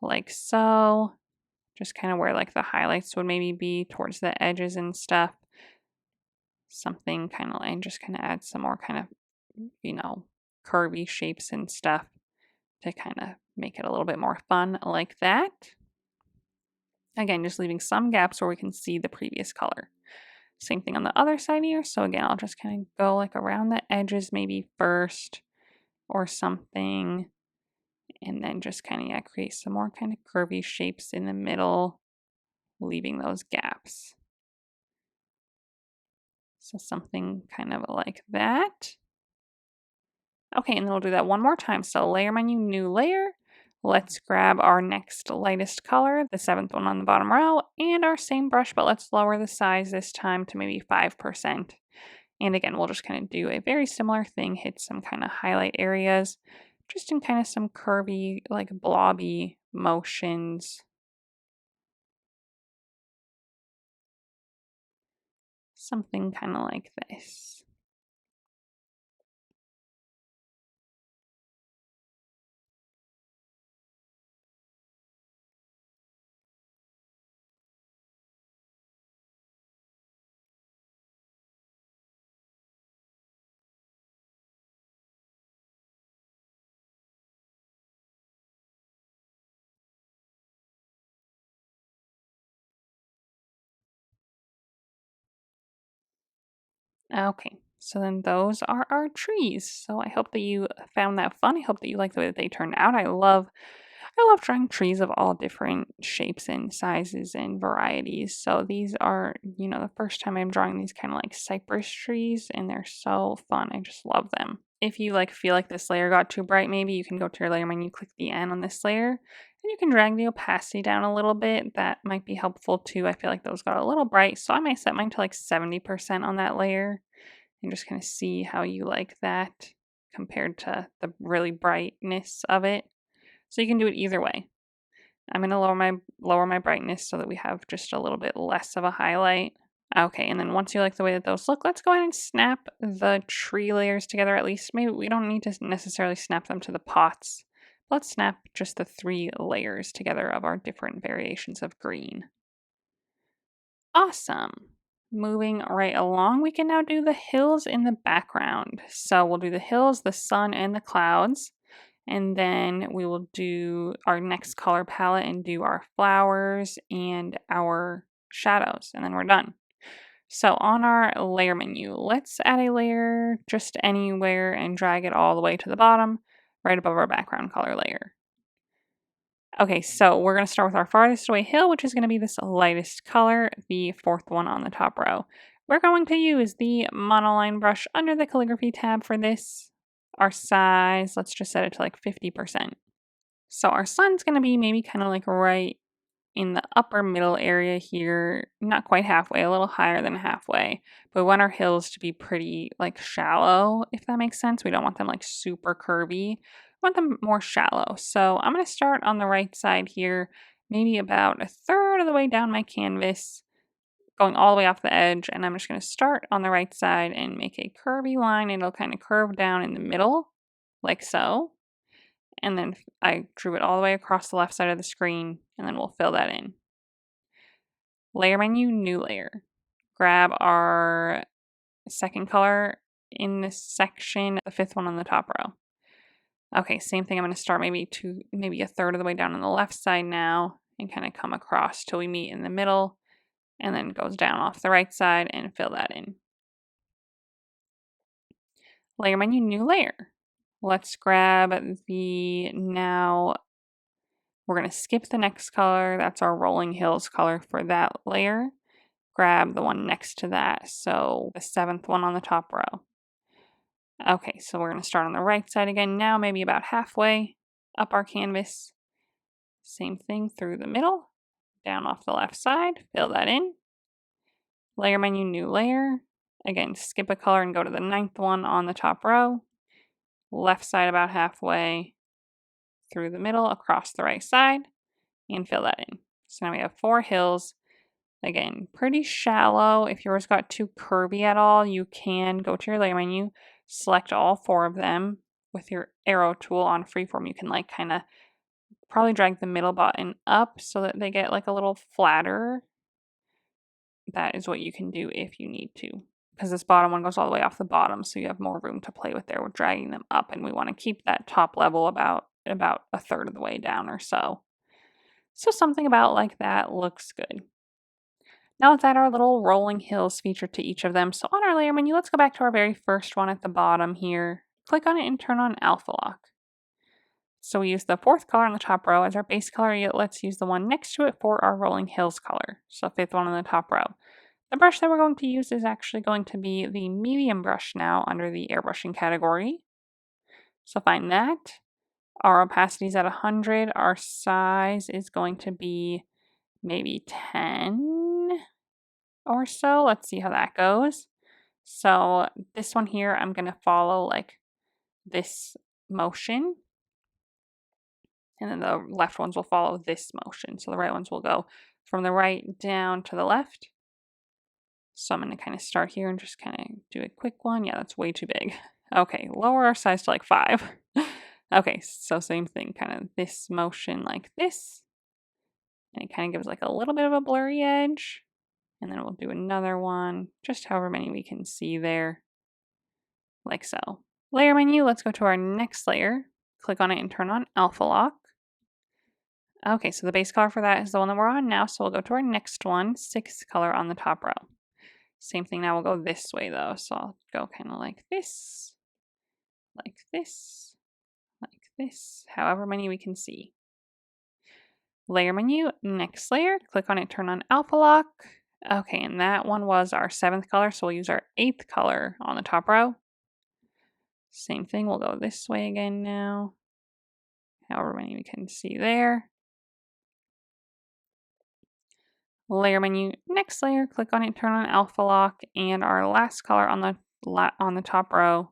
like so. Just kind of where like the highlights would maybe be towards the edges and stuff. Something kind of like, just kind of add some more kind of, you know, curvy shapes and stuff to kind of make it a little bit more fun like that. Again, just leaving some gaps where we can see the previous color. Same thing on the other side here. So again, I'll just kind of go like around the edges maybe first or something. And then just kind of, create some more kind of curvy shapes in the middle, leaving those gaps. So something kind of like that. Okay, and then we'll do that one more time. So layer menu, new layer. Let's grab our next lightest color, the seventh one on the bottom row, and our same brush, but let's lower the size this time to maybe 5%. And again, we'll just kind of do a very similar thing, hit some kind of highlight areas, just in kind of some curvy, like blobby motions. Something kind of like this. Okay, so then those are our trees. So I hope that you found that fun. I hope that you like the way that they turned out. I love drawing trees of all different shapes and sizes and varieties. So these are, the first time I'm drawing these kind of like cypress trees, and they're so fun. I just love them. If you feel like this layer got too bright, maybe you can go to your layer menu, click the N on this layer, and you can drag the opacity down a little bit. That might be helpful too. I feel like those got a little bright, so I might set mine to like 70% on that layer and just kind of see how you like that compared to the really brightness of it. So you can do it either way. I'm going to lower my brightness so that we have just a little bit less of a highlight. Okay, and then once you like the way that those look, let's go ahead and snap the tree layers together. At least maybe we don't need to necessarily snap them to the pots. Let's snap just the 3 layers together of our different variations of green. Awesome. Moving right along, we can now do the hills in the background. So we'll do the hills, the sun, and the clouds. And then we will do our next color palette and do our flowers and our shadows, and then we're done. So on our layer menu, let's add a layer just anywhere and drag it all the way to the bottom, right above our background color layer. Okay, so we're going to start with our farthest away hill, which is going to be this lightest color, the 4th one on the top row. We're going to use the monoline brush under the calligraphy tab for this. Our size, let's just set it to like 50%. So our sun's going to be maybe kind of like right in the upper middle area here, not quite halfway, a little higher than halfway. But we want our hills to be pretty like shallow, if that makes sense. We don't want them like super curvy. We want them more shallow. So I'm going to start on the right side here, maybe about a third of the way down my canvas, going all the way off the edge. And I'm just going to start on the right side and make a curvy line. It'll kind of curve down in the middle, like so. And then I drew it all the way across the left side of the screen, and then we'll fill that in. Layer menu, new layer. Grab our second color in this section, the fifth one on the top row. Okay, same thing. I'm going to start maybe a third of the way down on the left side now, and kind of come across till we meet in the middle, and then goes down off the right side and fill that in. Layer menu, new layer. Let's grab now we're going to skip the next color. That's our Rolling Hills color for that layer. Grab the one next to that. So the seventh one on the top row. Okay, so we're going to start on the right side again. Now maybe about halfway up our canvas. Same thing through the middle, down off the left side. Fill that in. Layer menu, new layer. Again, skip a color and go to the ninth one on the top row. Left side about halfway, through the middle, across the right side, and fill that in. So now we have 4 hills. Again, pretty shallow. If yours got too curvy at all, you can go to your layer menu, select all 4 of them with your arrow tool on freeform. You can like kind of probably drag the middle button up so that they get like a little flatter. That is what you can do if you need to, because this bottom one goes all the way off the bottom, so you have more room to play with there with dragging them up, and we want to keep that top level about a third of the way down or so. So something about like that looks good. Now let's add our little rolling hills feature to each of them. So on our layer menu, let's go back to our very first one at the bottom here. Click on it and turn on alpha lock. So we use the 4th color on the top row as our base color, yet let's use the one next to it for our rolling hills color. So 5th one on the top row. The brush that we're going to use is actually going to be the medium brush now under the airbrushing category. So find that. Our opacity is at 100. Our size is going to be maybe 10 or so. Let's see how that goes. So this one here, I'm going to follow like this motion. And then the left ones will follow this motion. So the right ones will go from the right down to the left. So I'm going to kind of start here and just kind of do a quick one. Yeah, that's way too big. Okay, lower our size to like 5. Okay, so same thing, kind of this motion like this. And it kind of gives like a little bit of a blurry edge. And then we'll do another one, just however many we can see there. Like so. Layer menu, let's go to our next layer. Click on it and turn on alpha lock. Okay, so the base color for that is the one that we're on now. So we'll go to our next one, 6th color on the top row. Same thing now, we'll go this way though. So I'll go kind of like this, like this, like this, however many we can see. Layer menu, next layer, click on it, turn on alpha lock. Okay, and that one was our 7th color, so we'll use our 8th color on the top row. Same thing, we'll go this way again now, however many we can see there. Layer menu, next layer, click on it, turn on alpha lock, and our last color on the top row.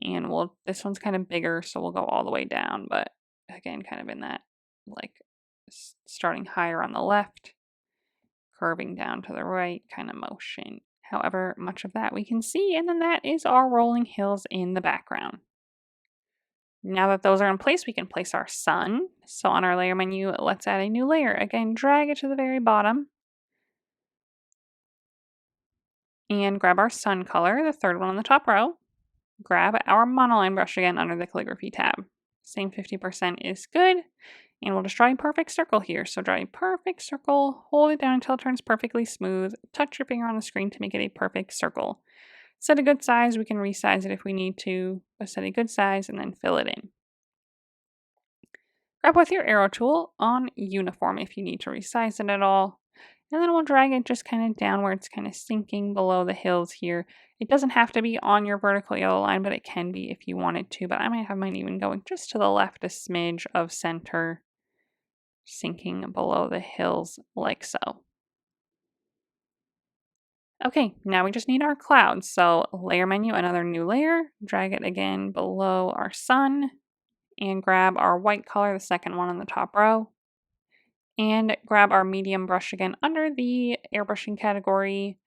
And this one's kind of bigger, so we'll go all the way down, but again, kind of in that like starting higher on the left, curving down to the right kind of motion. However much of that we can see, and then that is our rolling hills in the background. Now that those are in place, we can place our sun. So on our layer menu, let's add a new layer. Again, drag it to the very bottom. And grab our sun color, the 3rd one on the top row. Grab our monoline brush again under the calligraphy tab. Same 50% is good. And we'll just draw a perfect circle here. So draw a perfect circle, hold it down until it turns perfectly smooth, touch your finger on the screen to make it a perfect circle. Set a good size, we can resize it if we need to, but set a good size and then fill it in. Grab with your arrow tool on uniform if you need to resize it at all. And then we'll drag it just kind of downwards, kind of sinking below the hills here. It doesn't have to be on your vertical yellow line, but it can be if you wanted to. But I might have mine even going just to the left a smidge of center, sinking below the hills like so. Okay, now we just need our clouds. So layer menu, another new layer, drag it again below our sun, and grab our white color, the second one on the top row, and grab our medium brush again under the airbrushing category.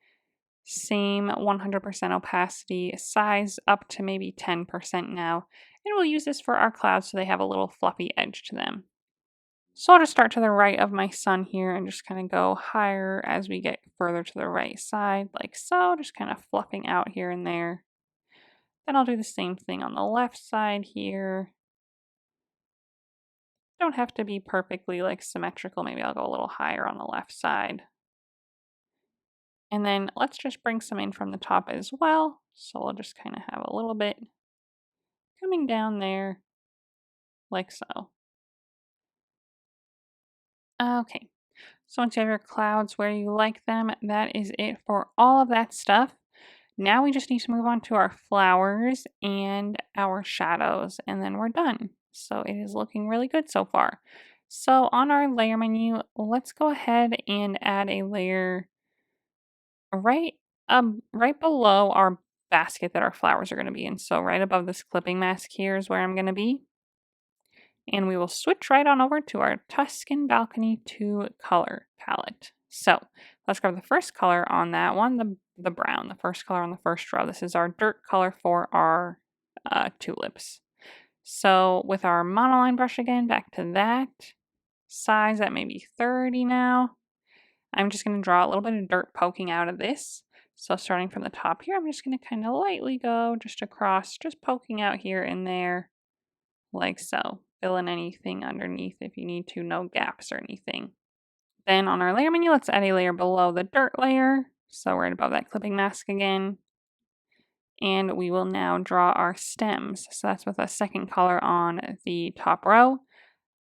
Same 100% opacity, size up to maybe 10% now. And we'll use this for our clouds so they have a little fluffy edge to them. So I'll just start to the right of my sun here and just kind of go higher as we get further to the right side, like so, just kind of fluffing out here and there. Then I'll do the same thing on the left side here. Don't have to be perfectly like symmetrical. Maybe I'll go a little higher on the left side. And then let's just bring some in from the top as well. So we'll just kind of have a little bit coming down there like so. Okay, so once you have your clouds where you like them, that is it for all of that stuff. Now we just need to move on to our flowers and our shadows, and then we're done. So it is looking really good so far. So on our layer menu, let's go ahead and add a layer right below our basket that our flowers are going to be in. So right above this clipping mask here is where I'm going to be. And we will switch right on over to our Tuscan Balcony 2 color palette. So let's grab the first color on that one, the brown, the first color on the first row. This is our dirt color for our tulips. So with our monoline brush again, back to that size at maybe 30 now. I'm just going to draw a little bit of dirt poking out of this. So starting from the top here, I'm just going to kind of lightly go just across, just poking out here and there, like so. Fill in anything underneath if you need to, no gaps or anything. Then on our layer menu, let's add a layer below the dirt layer. So right above that clipping mask again. And we will now draw our stems. So that's with a second color on the top row.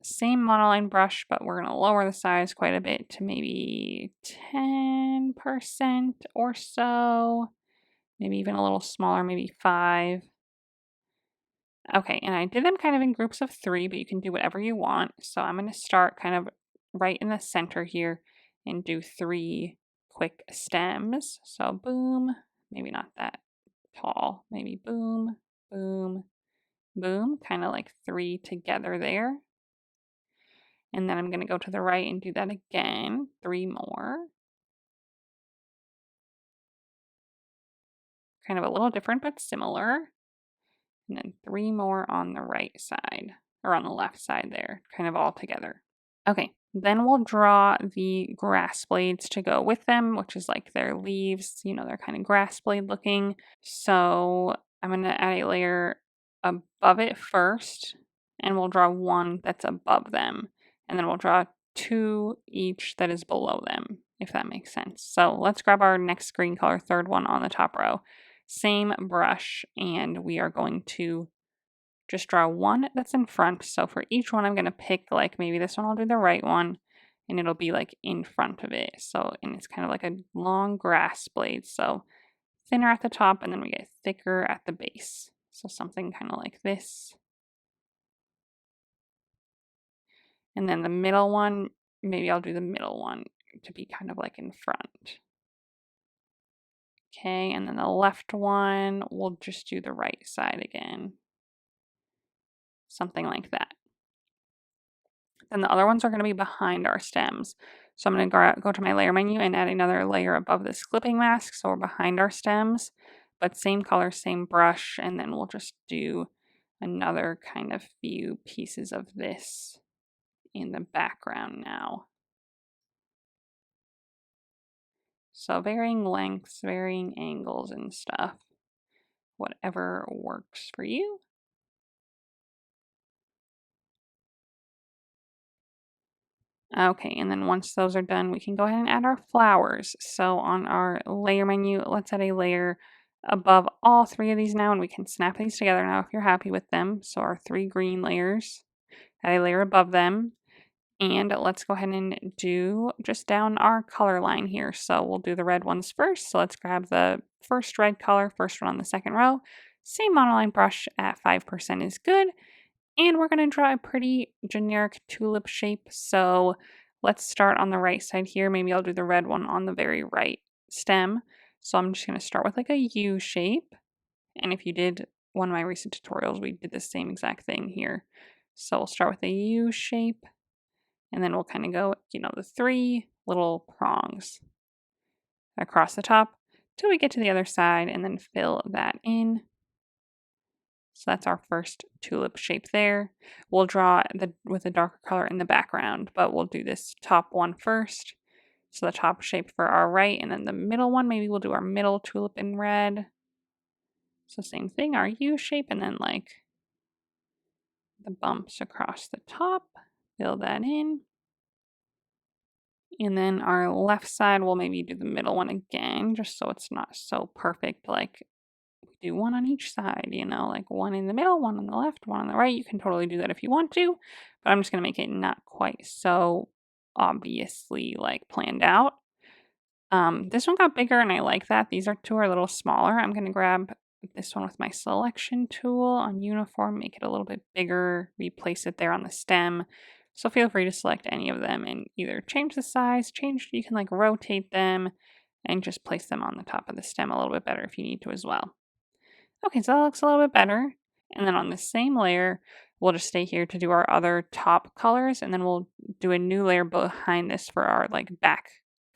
Same monoline brush, but we're going to lower the size quite a bit to maybe 10% or so. Maybe even a little smaller, maybe 5. Okay, and I did them kind of in groups of 3, but you can do whatever you want. So I'm going to start kind of right in the center here and do 3 quick stems. So boom, maybe not that tall, maybe boom, boom, boom, kind of like 3 together there. And then I'm going to go to the right and do that again, 3 more. Kind of a little different, but similar. And then 3 more on the right side, or on the left side there, kind of all together. Okay, then we'll draw the grass blades to go with them, which is like their leaves, you know, they're kind of grass blade looking. So I'm going to add a layer above it first, and we'll draw 1 that's above them. And then we'll draw 2 each that is below them, if that makes sense. So let's grab our next green color, third one on the top row. Same brush, and we are going to just draw 1 that's in front. So for each one, I'm going to pick, like, maybe this one I'll do the right one, and it'll be like in front of it. So, and it's kind of like a long grass blade. So thinner at the top, and then we get thicker at the base. So something kind of like this. And then the middle one, maybe I'll do the middle one to be kind of like in front. Okay, and then the left one, we'll just do the right side again. Something like that. Then the other ones are going to be behind our stems. So I'm going to go to my layer menu and add another layer above this clipping mask. So we're behind our stems, but same color, same brush. And then we'll just do another kind of few pieces of this in the background now. So varying lengths, varying angles and stuff, whatever works for you. Okay, and then once those are done, we can go ahead and add our flowers. So on our layer menu, let's add a layer above all 3 of these now, and we can snap these together now if you're happy with them. So our 3 green layers, add a layer above them. And let's go ahead and do just down our color line here. So we'll do the red ones first. So let's grab the first red color, first one on the second row. Same monoline brush at 5% is good. And we're going to draw a pretty generic tulip shape. So let's start on the right side here. Maybe I'll do the red one on the very right stem. So I'm just going to start with like a U shape. And if you did one of my recent tutorials, we did the same exact thing here. So we'll start with a U shape. And then we'll kind of go, the 3 little prongs across the top till we get to the other side and then fill that in. So that's our first tulip shape there. We'll draw with a darker color in the background, but we'll do this top one first. So the top shape for our right, and then the middle one, maybe we'll do our middle tulip in red. So same thing, our U shape, and then like the bumps across the top. Fill that in. And then our left side, we'll maybe do the middle one again, just so it's not so perfect. Like we do one on each side, like one in the middle, one on the left, one on the right. You can totally do that if you want to, but I'm just going to make it not quite so obviously like planned out. This one got bigger and I like that. These two are a little smaller. I'm going to grab this one with my selection tool on uniform, make it a little bit bigger, replace it there on the stem. So feel free to select any of them and either change the size, you can like rotate them and just place them on the top of the stem a little bit better if you need to as well. Okay, so that looks a little bit better. And then on the same layer, we'll just stay here to do our other top colors, and then we'll do a new layer behind this for our like back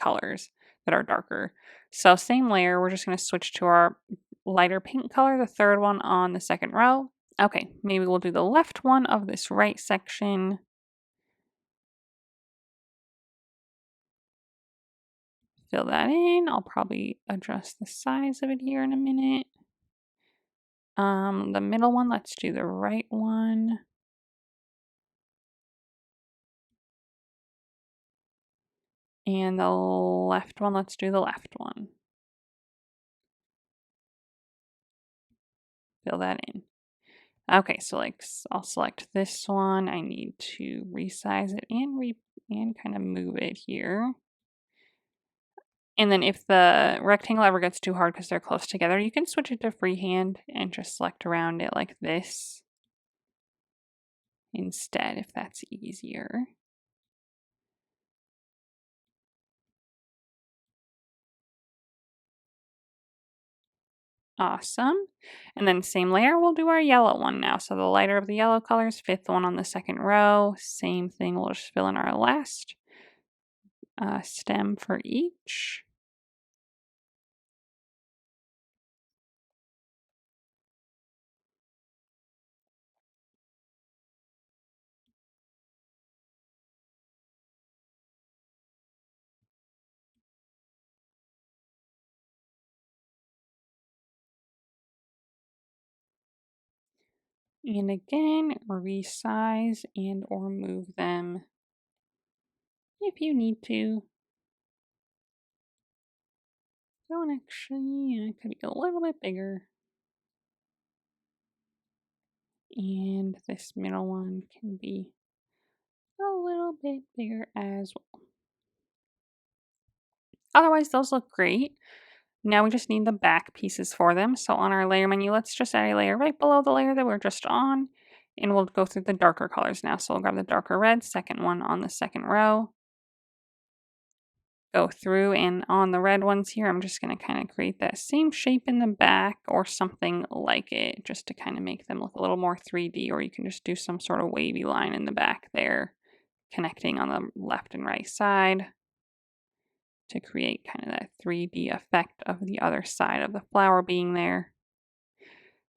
colors that are darker. So same layer, we're just going to switch to our lighter pink color, the third one on the second row. Okay, maybe we'll do the left one of this right section. Fill that in. I'll probably adjust the size of it here in a minute. The middle one, let's do the right one. And the left one, let's do the left one. Fill that in. Okay, so like I'll select this one. I need to resize it and kind of move it here. And then if the rectangle ever gets too hard because they're close together, you can switch it to freehand and just select around it like this instead if that's easier. Awesome. And then same layer, we'll do our yellow one now. So the lighter of the yellow colors, fifth one on the second row. Same thing, we'll just fill in our last stem for each. And again, resize and or move them if you need to. That one actually, it could be a little bit bigger. And this middle one can be a little bit bigger as well. Otherwise, those look great. Now we just need the back pieces for them. So on our layer menu, let's just add a layer right below the layer that we're just on. And we'll go through the darker colors now. So we'll grab the darker red, second one on the second row. Go through, and on the red ones here, I'm just going to kind of create that same shape in the back or something like it just to kind of make them look a little more 3D, or you can just do some sort of wavy line in the back there connecting on the left and right side to create kind of that 3D effect of the other side of the flower being there.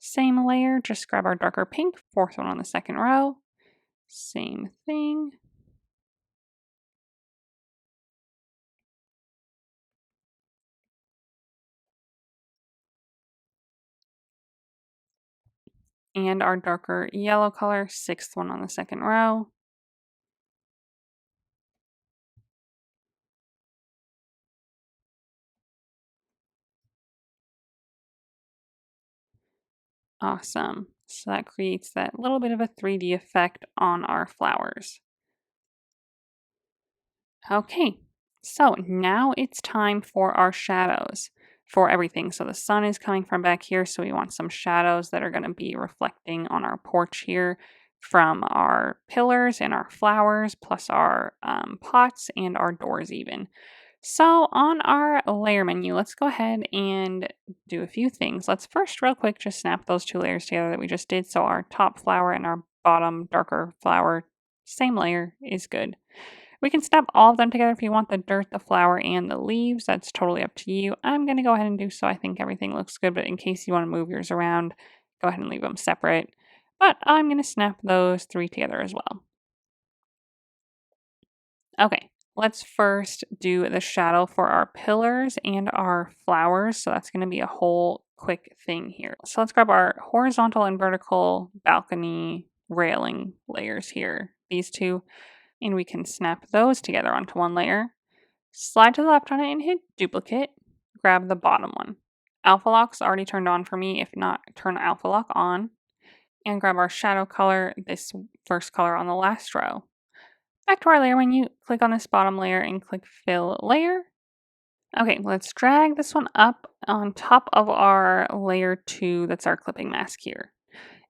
Same layer, just grab our darker pink, fourth one on the second row. Same thing. And our darker yellow color, sixth one on the second row. Awesome. So that creates that little bit of a 3D effect on our flowers. Okay, so now it's time for our shadows for everything. So the sun is coming from back here, so we want some shadows that are going to be reflecting on our porch here from our pillars and our flowers, plus our pots and our doors even. So on our layer menu, let's go ahead and do a few things. Let's first real quick just snap those two layers together that we just did. So our top flower and our bottom darker flower, same layer is good. We can snap all of them together if you want the dirt, the flower, and the leaves. That's totally up to you. I'm going to go ahead and do so. I think everything looks good, but in case you want to move yours around, go ahead and leave them separate. But I'm going to snap those three together as well. Okay, let's first do the shadow for our pillars and our flowers. So that's going to be a whole quick thing here. So let's grab our horizontal and vertical balcony railing layers here, these two, and we can snap those together onto one layer. Slide to the left on it and hit duplicate. Grab the bottom one. Alpha lock's already turned on for me. If not, turn alpha lock on. And grab our shadow color, this first color on the last row. Back to our layer menu, click on this bottom layer and click fill layer. Okay, let's drag this one up on top of our layer 2, that's our clipping mask here.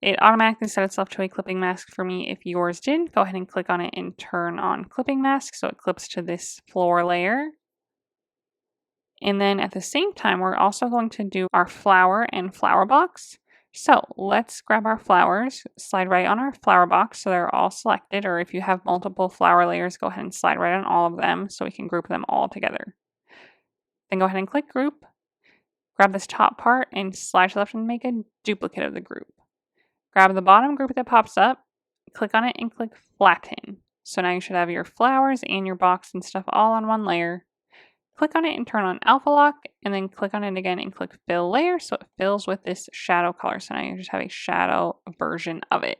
It automatically set itself to a clipping mask for me. If yours didn't, go ahead and click on it and turn on clipping mask so it clips to this floor layer. And then at the same time, we're also going to do our flower and flower box. So let's grab our flowers, slide right on our flower box so they're all selected, or if you have multiple flower layers, go ahead and slide right on all of them so we can group them all together. Then go ahead and click group, grab this top part and slide to the left and make a duplicate of the group. Grab the bottom group that pops up, click on it and click flatten. So now you should have your flowers and your box and stuff all on one layer. Click on it and turn on alpha lock, and then click on it again and click fill layer so it fills with this shadow color. So now you just have a shadow version of it.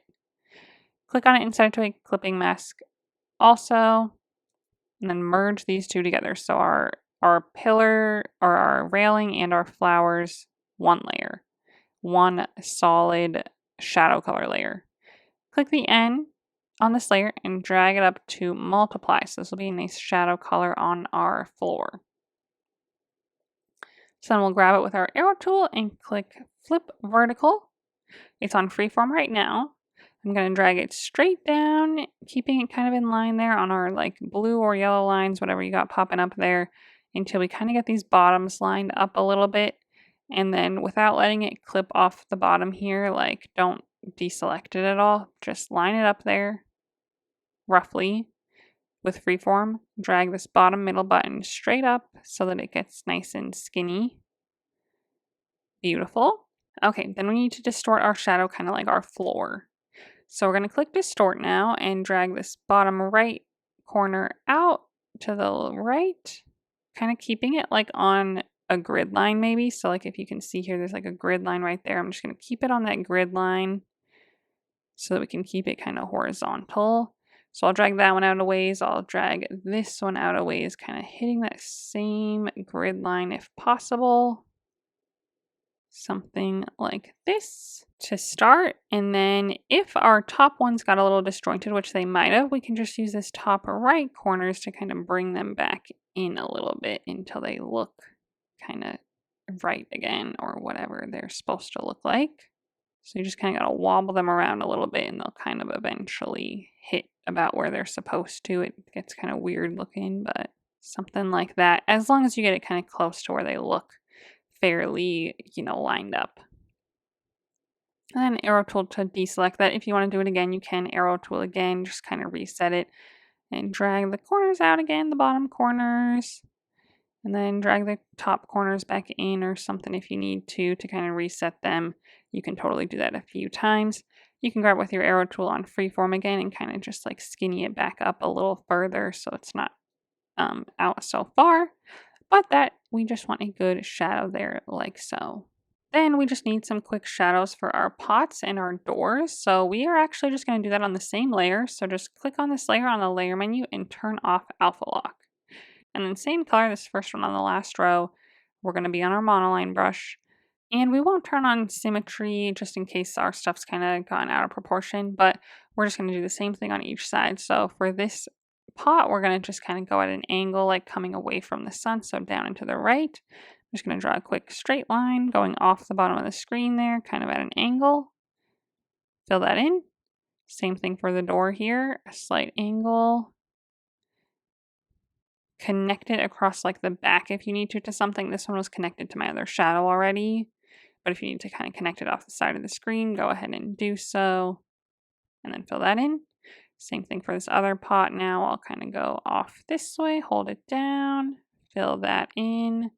Click on it and set it to a clipping mask also, and then merge these two together. So our pillar or our railing and our flowers, one layer, one solid shadow color layer. Click the N on this layer and drag it up to multiply. So this will be a nice shadow color on our floor. So then we'll grab it with our arrow tool and click flip vertical. It's on freeform right now. I'm going to drag it straight down, keeping it kind of in line there on our like blue or yellow lines, whatever you got popping up there, until we kind of get these bottoms lined up a little bit. And then without letting it clip off the bottom here, like don't deselect it at all, just line it up there roughly with freeform. Drag this bottom middle button straight up so that it gets nice and skinny. Beautiful. Okay, then we need to distort our shadow kind of like our floor. So we're going to click distort now and drag this bottom right corner out to the right, kind of keeping it like on a grid line maybe. So like if you can see here, there's like a grid line right there. I'm just going to keep it on that grid line so that we can keep it kind of horizontal. So I'll drag that one out a ways. I'll drag this one out a ways, kind of hitting that same grid line if possible. Something like this to start. And then if our top ones got a little disjointed, which they might have, we can just use this top right corners to kind of bring them back in a little bit until they look kind of right again, or whatever they're supposed to look like. So you just kind of got to wobble them around a little bit and they'll kind of eventually hit about where they're supposed to. It gets kind of weird looking, but something like that. As long as you get it kind of close to where they look fairly, lined up. And then arrow tool to deselect that. If you want to do it again, you can arrow tool again, just kind of reset it and drag the corners out again, the bottom corners, and then drag the top corners back in or something if you need to kind of reset them. You can totally do that a few times. You can grab with your arrow tool on freeform again and kind of just like skinny it back up a little further so it's not out so far. But that we just want a good shadow there like so. Then we just need some quick shadows for our pots and our doors. So we are actually just going to do that on the same layer. So just click on this layer on the layer menu and turn off alpha lock. And then same color, this first one on the last row, we're going to be on our monoline brush. And we won't turn on symmetry just in case our stuff's kind of gotten out of proportion, but we're just going to do the same thing on each side. So for this pot, we're going to just kind of go at an angle, like coming away from the sun, so down and to the right. I'm just going to draw a quick straight line going off the bottom of the screen there, kind of at an angle. Fill that in. Same thing for the door here, a slight angle. Connect it across like the back if you need to something. This one was connected to my other shadow already, but if you need to kind of connect it off the side of the screen, go ahead and do so, and then fill that in. Same thing for this other pot now. I'll kind of go off this way, hold it down, fill that in,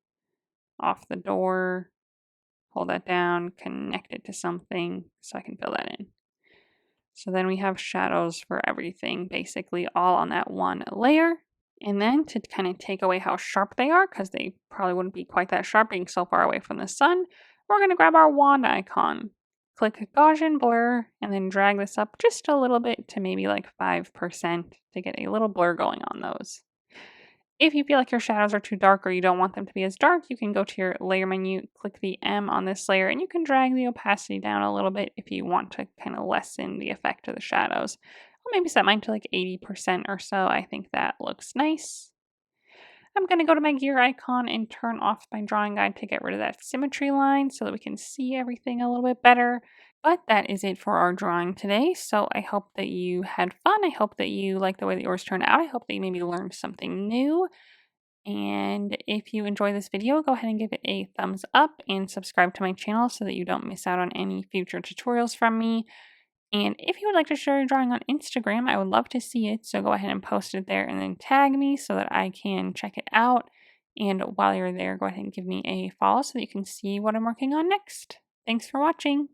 off the door, hold that down, connect it to something so I can fill that in. So then we have shadows for everything, basically all on that one layer. And then to kind of take away how sharp they are, because they probably wouldn't be quite that sharp being so far away from the sun, we're going to grab our wand icon. Click Gaussian blur and then drag this up just a little bit to maybe like 5% to get a little blur going on those. If you feel like your shadows are too dark or you don't want them to be as dark, you can go to your layer menu, click the M on this layer, and you can drag the opacity down a little bit if you want to kind of lessen the effect of the shadows. I'll maybe set mine to like 80% or so. I think that looks nice. I'm going to go to my gear icon and turn off my drawing guide to get rid of that symmetry line so that we can see everything a little bit better. But that is it for our drawing today. So I hope that you had fun. I hope that you liked the way that yours turned out. I hope that you maybe learned something new. And if you enjoy this video, go ahead and give it a thumbs up and subscribe to my channel so that you don't miss out on any future tutorials from me. And if you would like to share your drawing on Instagram, I would love to see it. So go ahead and post it there and then tag me so that I can check it out. And while you're there, go ahead and give me a follow so that you can see what I'm working on next. Thanks for watching.